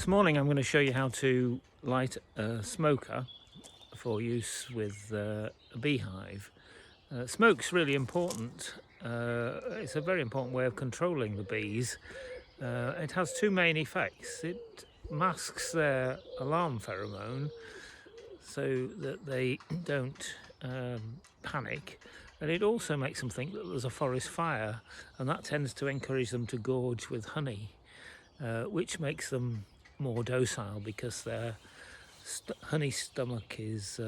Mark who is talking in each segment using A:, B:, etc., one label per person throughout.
A: This morning I'm going to show you how to light a smoker for use with a beehive. Smoke's really important. It's a very important way of controlling the bees. It has two main effects. It masks their alarm pheromone so that they don't panic, and it also makes them think that there's a forest fire, and that tends to encourage them to gorge with honey, which makes them more docile because their honey stomach is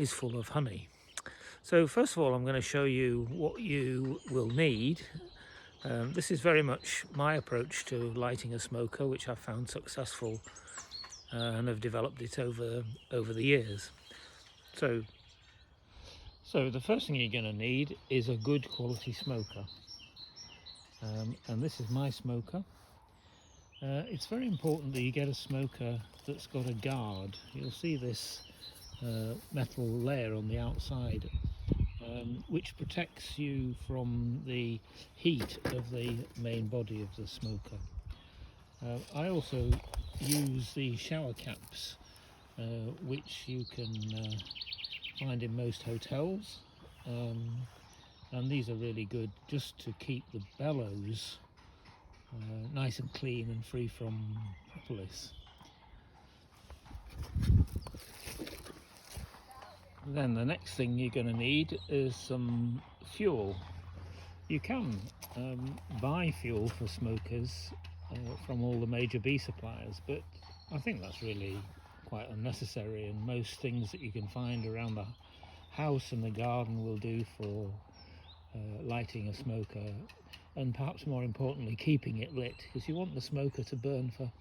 A: full of honey. So first of all, I'm going to show you what you will need. This is very much my approach to lighting a smoker, which I've found successful and have developed it over the years. So the first thing you're going to need is a good quality smoker, and this is my smoker. It's very important that you get a smoker that's got a guard. You'll see this metal layer on the outside, which protects you from the heat of the main body of the smoker. I also use the shower caps, which you can find in most hotels, and these are really good just to keep the bellows nice and clean and free from propolis. Then the next thing you're going to need is some fuel. You can buy fuel for smokers from all the major bee suppliers, but I think that's really quite unnecessary, and most things that you can find around the house and the garden will do for lighting a smoker, and perhaps more importantly keeping it lit, because you want the smoker to burn for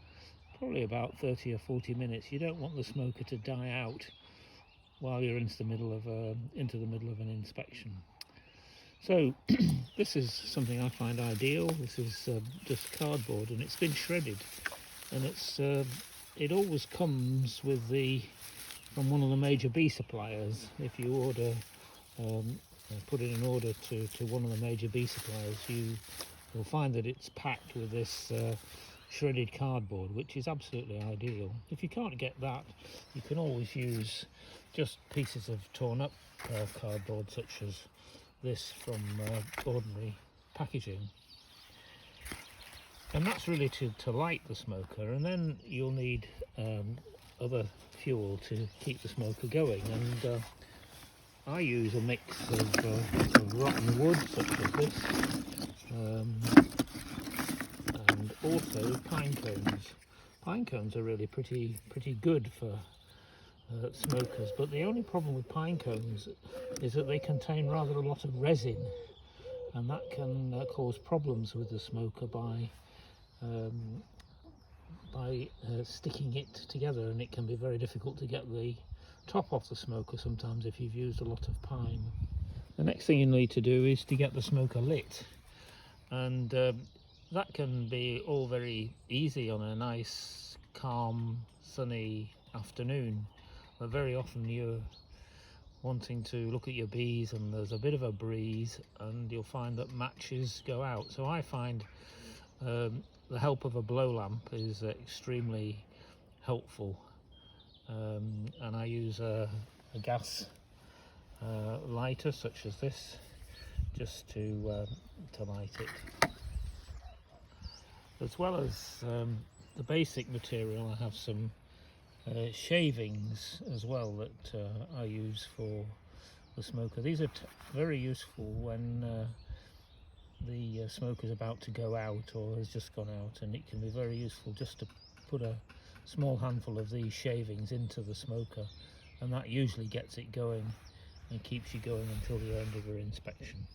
A: probably about 30 or 40 minutes. You don't want the smoker to die out while you're into the middle of an inspection. So this is something I find ideal. This is just cardboard, and it's been shredded, and it always comes with from one of the major bee suppliers. If you order put in an order to one of the major bee suppliers, you'll find that it's packed with this shredded cardboard, which is absolutely ideal. If you can't get that, you can always use just pieces of torn up cardboard, such as this from ordinary packaging. And that's really to light the smoker, and then you'll need other fuel to keep the smoker going. And I use a mix of rotten wood, such as this, and also pine cones. Pine cones are really pretty good for smokers, but the only problem with pine cones is that they contain rather a lot of resin, and that can cause problems with the smoker by sticking it together, and it can be very difficult to get the top off the smoker sometimes if you've used a lot of pine. The next thing you need to do is to get the smoker lit, and that can be all very easy on a nice, calm, sunny afternoon. But very often you're wanting to look at your bees and there's a bit of a breeze, and you'll find that matches go out. So I find the help of a blow lamp is extremely helpful, and I use a gas lighter such as this just to light it. As well as the basic material, I have some shavings as well that I use for the smoker. These are very useful when the smoker is about to go out or has just gone out, and it can be very useful just to put a small handful of these shavings into the smoker, and that usually gets it going and keeps you going until the end of your inspection.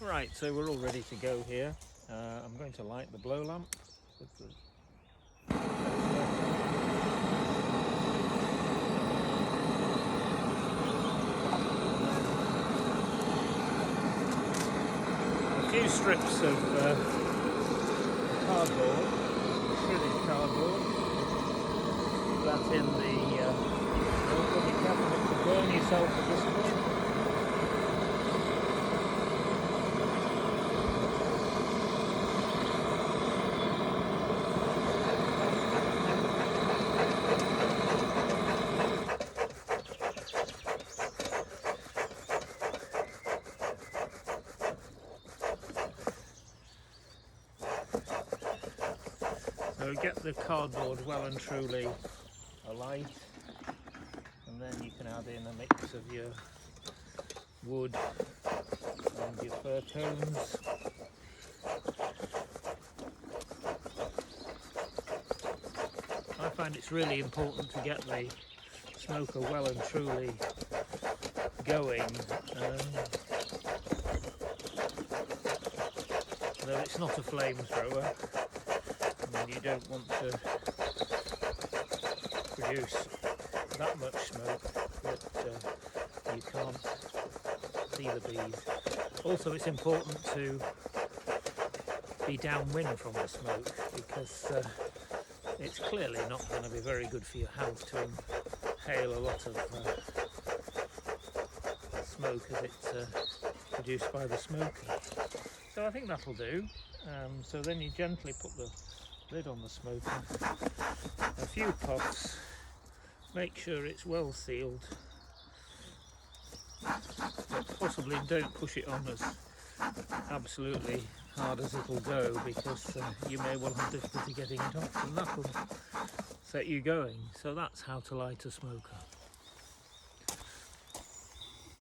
A: Right, so we're all ready to go here. I'm going to light the blow lamp with the few strips of cardboard, shredded cardboard. Put that in the be careful not to burn yourself at this point. get the cardboard well and truly alight, and then you can add in a mix of your wood and your fir cones. I find it's really important to get the smoker well and truly going, though it's not a flamethrower. I mean, you don't want to produce that much smoke that you can't see the bees. Also, it's important to be downwind from the smoke, because it's clearly not going to be very good for your health to inhale a lot of smoke as it's produced by the smoker. So I think that'll do. So then you gently put the lid on the smoker, a few puffs, make sure it's well sealed, but possibly don't push it on as absolutely hard as it'll go, because you may well have difficulty getting it off, and that will set you going. So that's how to light a smoker.